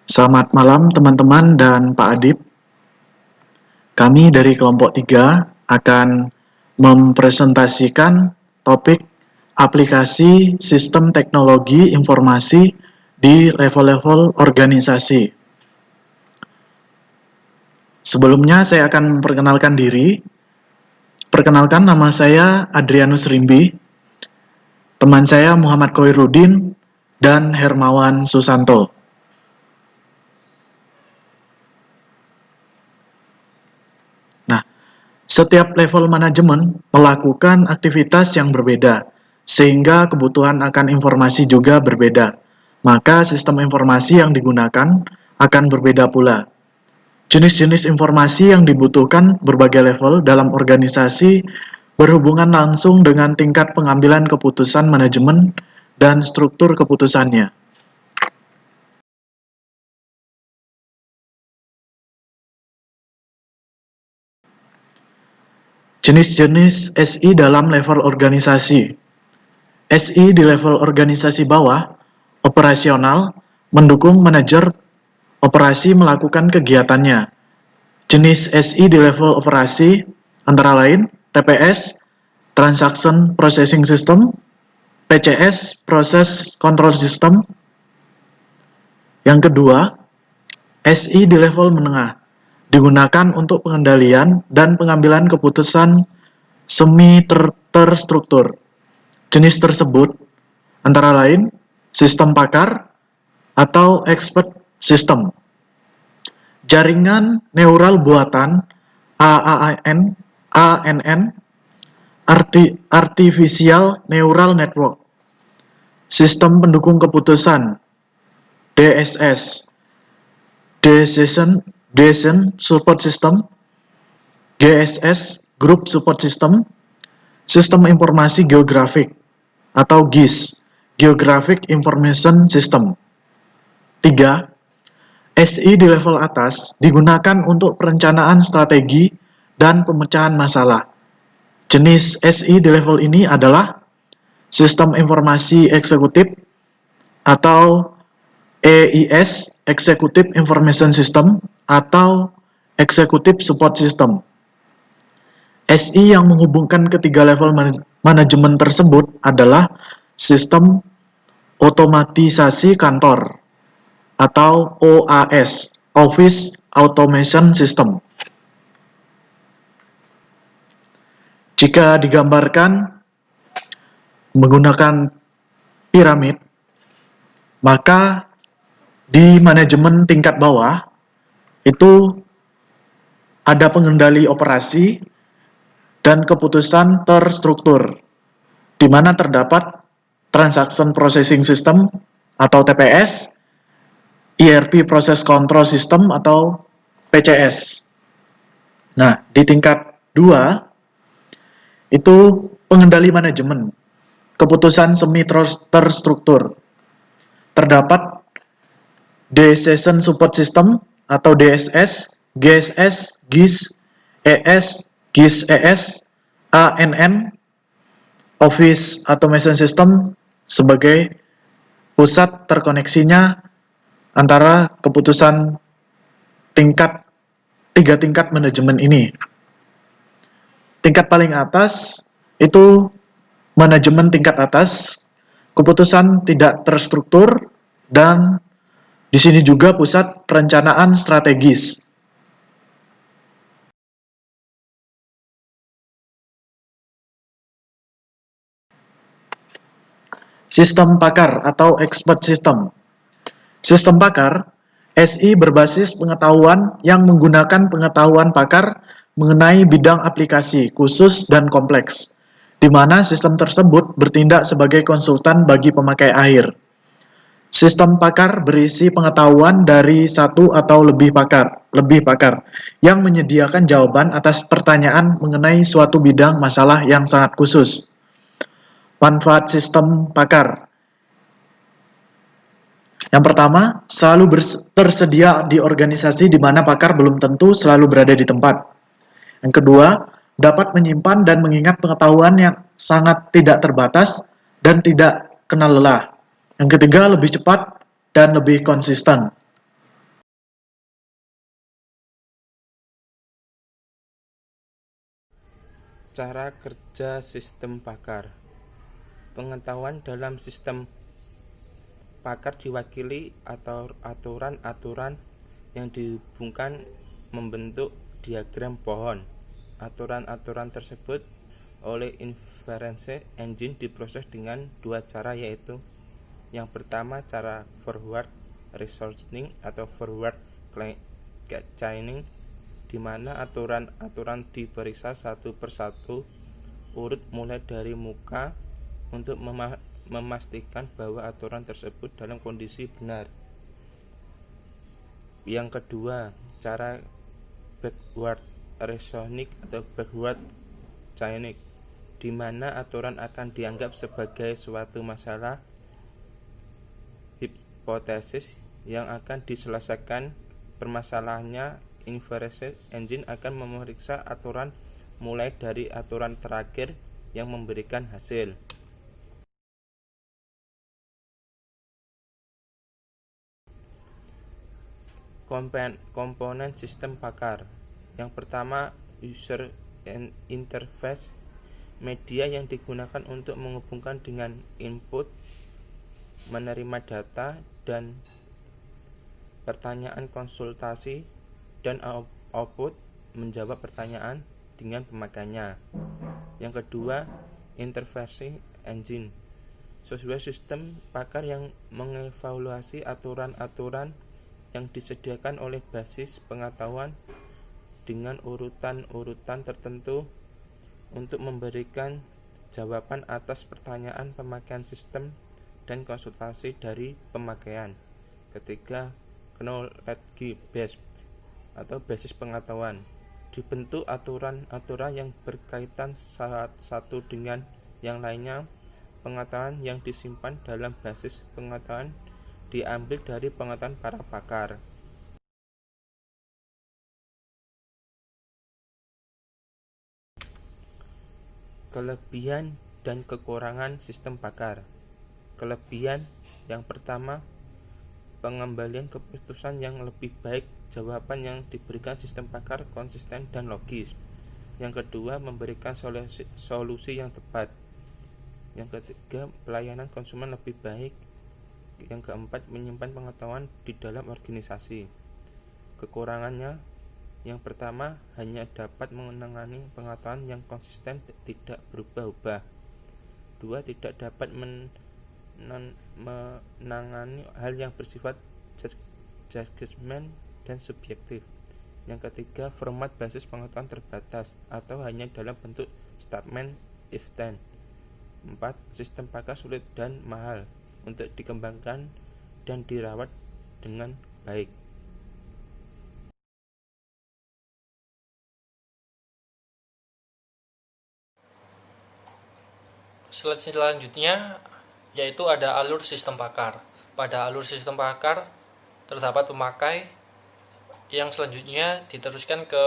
Selamat malam teman-teman dan Pak Adib. Kami dari kelompok 3 akan mempresentasikan topik aplikasi sistem teknologi informasi di level-level organisasi. Sebelumnya saya akan memperkenalkan diri. Perkenalkan, nama saya Adrianus Rimbi. Teman saya Muhammad Khoirudin dan Hermawan Susanto. Setiap level manajemen melakukan aktivitas yang berbeda, sehingga kebutuhan akan informasi juga berbeda. Maka sistem informasi yang digunakan akan berbeda pula. Jenis-jenis informasi yang dibutuhkan berbagai level dalam organisasi berhubungan langsung dengan tingkat pengambilan keputusan manajemen dan struktur keputusannya. Jenis-jenis SI dalam level organisasi. SI di level organisasi bawah, operasional, mendukung manajer operasi melakukan kegiatannya. Jenis SI di level operasi antara lain TPS, Transaction Processing System, PCS, Process Control System. Yang kedua, SI di level menengah, digunakan untuk pengendalian dan pengambilan keputusan semi-terstruktur. Jenis tersebut antara lain sistem pakar atau expert system, jaringan neural buatan ANN, artificial neural network, sistem pendukung keputusan DSS, decision support system, GSS, group support system, sistem informasi geografik atau GIS, Geographic Information System. 3. SI di level atas digunakan untuk perencanaan strategi dan pemecahan masalah. Jenis SI di level ini adalah Sistem Informasi Eksekutif atau EIS, Executive Information System atau Executive Support System. SI yang menghubungkan ketiga level manajemen tersebut adalah Sistem Otomatisasi Kantor atau OAS, Office Automation System. Jika digambarkan menggunakan piramid, maka di manajemen tingkat bawah itu ada pengendali operasi dan keputusan terstruktur, di mana terdapat Transaction Processing System atau TPS, ERP Process Control System atau PCS. Nah, di tingkat 2 itu pengendali manajemen, keputusan semi-terstruktur. Terdapat Decision Support System atau DSS, GSS, GIS, ES, GIS-ES, ANN, Office Automation System sebagai pusat terkoneksinya antara keputusan tiga tingkat manajemen ini. Tingkat paling atas itu manajemen tingkat atas, keputusan tidak terstruktur, dan di sini juga pusat perencanaan strategis. Sistem pakar atau expert system. Sistem pakar, SI berbasis pengetahuan yang menggunakan pengetahuan pakar mengenai bidang aplikasi khusus dan kompleks, di mana sistem tersebut bertindak sebagai konsultan bagi pemakai akhir. Sistem pakar berisi pengetahuan dari satu atau lebih pakar yang menyediakan jawaban atas pertanyaan mengenai suatu bidang masalah yang sangat khusus. Manfaat sistem pakar. Yang pertama, selalu tersedia di organisasi di mana pakar belum tentu selalu berada di tempat. Yang kedua, dapat menyimpan dan mengingat pengetahuan yang sangat tidak terbatas dan tidak kenal lelah. Yang ketiga, lebih cepat dan lebih konsisten. Cara kerja sistem pakar. Pengetahuan dalam sistem pakar diwakili atau aturan-aturan yang dihubungkan membentuk diagram pohon. Aturan-aturan tersebut oleh inference engine diproses dengan dua cara, yaitu yang pertama cara forward reasoning atau forward chaining, di mana aturan-aturan diperiksa satu persatu urut mulai dari muka untuk memastikan bahwa aturan tersebut dalam kondisi benar. Yang kedua, cara backward reasoning atau backward chaining, di mana aturan akan dianggap sebagai suatu masalah hipotesis yang akan diselesaikan permasalahannya. Inference engine akan memeriksa aturan mulai dari aturan terakhir yang memberikan hasil. Komponen sistem pakar. Yang pertama, user interface, media yang digunakan untuk menghubungkan dengan input, menerima data, dan pertanyaan konsultasi, dan output, menjawab pertanyaan dengan pemakainya. Yang kedua, interface engine, sebuah sistem pakar yang mengevaluasi aturan-aturan yang disediakan oleh basis pengetahuan dengan urutan-urutan tertentu untuk memberikan jawaban atas pertanyaan pemakaian sistem dan konsultasi dari pemakaian. Ketiga, knowledge base atau basis pengetahuan, dibentuk aturan-aturan yang berkaitan satu dengan yang lainnya. Pengetahuan yang disimpan dalam basis pengetahuan diambil dari pengetahuan para pakar. Kelebihan dan kekurangan sistem pakar. Kelebihan yang pertama, pengembalian keputusan yang lebih baik. Jawaban yang diberikan sistem pakar konsisten dan logis. Yang kedua, memberikan solusi yang tepat. Yang ketiga, pelayanan konsumen lebih baik. Yang keempat, menyimpan pengetahuan di dalam organisasi. Kekurangannya, yang pertama, hanya dapat menangani pengetahuan yang konsisten, tidak berubah-ubah. Dua, tidak dapat menangani hal yang bersifat judgment dan subjektif. Yang ketiga, format basis pengetahuan terbatas atau hanya dalam bentuk statement if then. 4. Sistem pakar sulit dan mahal untuk dikembangkan dan dirawat dengan baik. Slide selanjutnya yaitu ada alur sistem pakar. Pada alur sistem pakar terdapat pemakai, yang selanjutnya diteruskan ke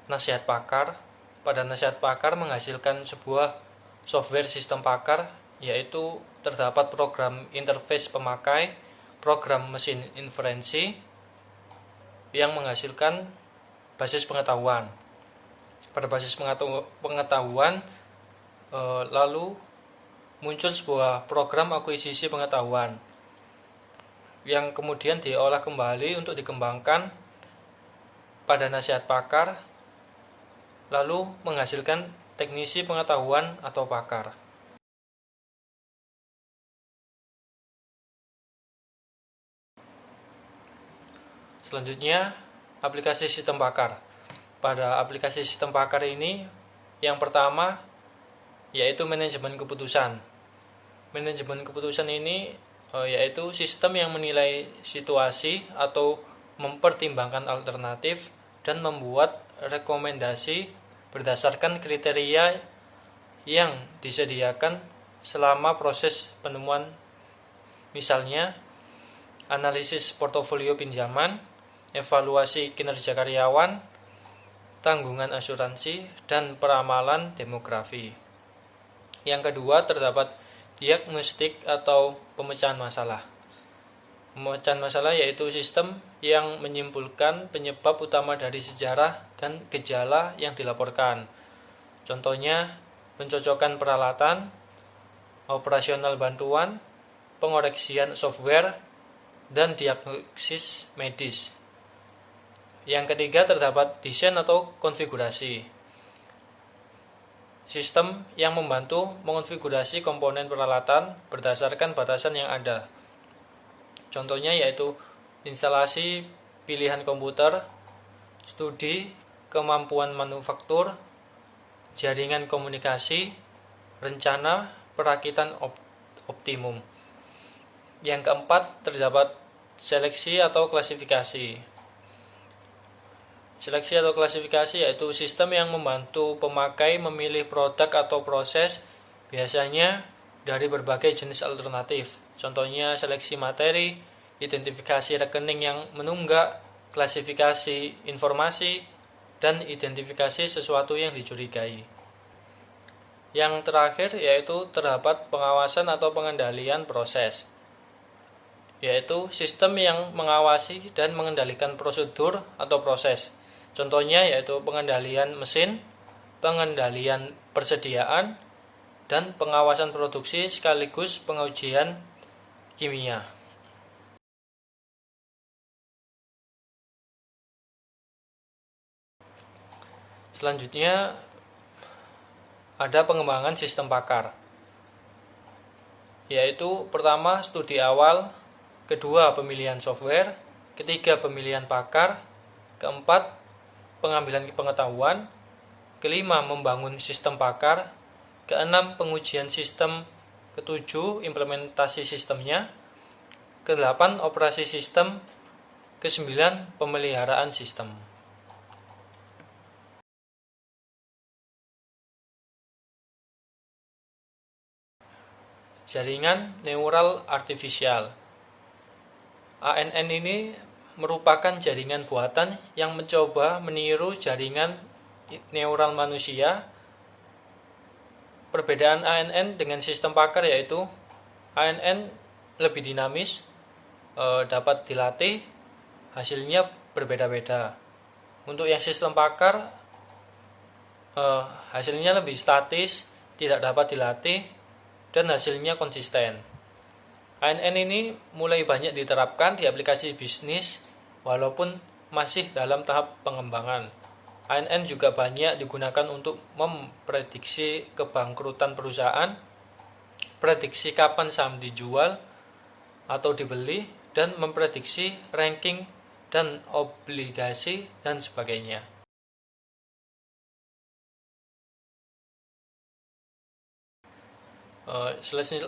nasihat pakar. Pada nasihat pakar menghasilkan sebuah software sistem pakar, yaitu terdapat program interface pemakai, program mesin inferensi yang menghasilkan basis pengetahuan. Pada basis pengetahuan lalu muncul sebuah program akuisisi pengetahuan yang kemudian diolah kembali untuk dikembangkan pada nasihat pakar, lalu menghasilkan teknisi pengetahuan atau pakar. Selanjutnya, aplikasi sistem pakar. Pada aplikasi sistem pakar ini, yang pertama yaitu manajemen keputusan. Manajemen keputusan ini yaitu sistem yang menilai situasi atau mempertimbangkan alternatif dan membuat rekomendasi berdasarkan kriteria yang disediakan selama proses penemuan, misalnya analisis portofolio pinjaman, evaluasi kinerja karyawan, tanggungan asuransi, dan peramalan demografi. Yang kedua, terdapat diagnostik atau pemecahan masalah. Pemecahan masalah yaitu sistem yang menyimpulkan penyebab utama dari sejarah dan gejala yang dilaporkan. Contohnya, pencocokkan peralatan, operasional bantuan, pengoreksian software, dan diagnosis medis. Yang ketiga, terdapat desain atau konfigurasi. Sistem yang membantu mengonfigurasi komponen peralatan berdasarkan batasan yang ada. Contohnya yaitu instalasi pilihan komputer, studi kemampuan manufaktur, jaringan komunikasi, rencana perakitan optimum. Yang keempat, terdapat seleksi atau klasifikasi. Seleksi atau klasifikasi yaitu sistem yang membantu pemakai memilih produk atau proses, biasanya dari berbagai jenis alternatif. Contohnya seleksi materi, identifikasi rekening yang menunggak, klasifikasi informasi, dan identifikasi sesuatu yang dicurigai. Yang terakhir yaitu terdapat pengawasan atau pengendalian proses, yaitu sistem yang mengawasi dan mengendalikan prosedur atau proses. Contohnya yaitu pengendalian mesin, pengendalian persediaan, dan pengawasan produksi sekaligus pengujian kimia. Selanjutnya ada pengembangan sistem pakar, yaitu pertama studi awal, kedua pemilihan software, ketiga pemilihan pakar, keempat pengambilan pengetahuan, kelima membangun sistem pakar, keenam pengujian sistem, ketujuh implementasi sistemnya, kedelapan operasi sistem, kesembilan pemeliharaan sistem. Jaringan neural artifisial ANN ini merupakan jaringan buatan yang mencoba meniru jaringan neural manusia. Perbedaan ANN dengan sistem pakar yaitu ANN lebih dinamis, dapat dilatih, hasilnya berbeda-beda. Untuk yang sistem pakar, hasilnya lebih statis, tidak dapat dilatih, dan hasilnya konsisten. ANN ini mulai banyak diterapkan di aplikasi bisnis walaupun masih dalam tahap pengembangan. ANN juga banyak digunakan untuk memprediksi kebangkrutan perusahaan, prediksi kapan saham dijual atau dibeli, dan memprediksi ranking dan obligasi dan sebagainya.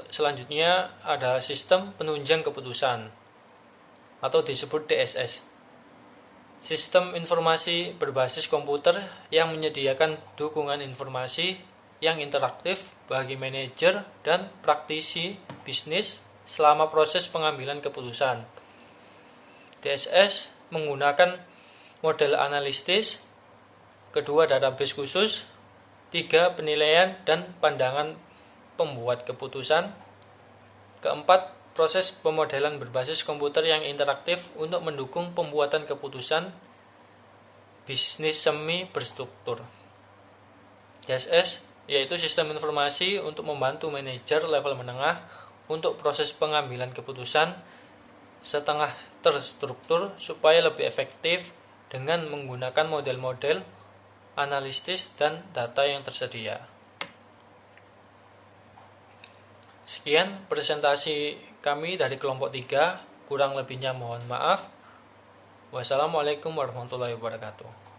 Selanjutnya ada sistem penunjang keputusan atau disebut DSS. Sistem informasi berbasis komputer yang menyediakan dukungan informasi yang interaktif bagi manajer dan praktisi bisnis selama proses pengambilan keputusan. DSS menggunakan model analitis, kedua database khusus, tiga penilaian dan pandangan pembuat keputusan, keempat proses pemodelan berbasis komputer yang interaktif untuk mendukung pembuatan keputusan bisnis semi berstruktur. DSS yaitu sistem informasi untuk membantu manajer level menengah untuk proses pengambilan keputusan setengah terstruktur supaya lebih efektif dengan menggunakan model-model analitis dan data yang tersedia. Sekian presentasi kami dari kelompok 3, kurang lebihnya mohon maaf. Wassalamualaikum warahmatullahi wabarakatuh.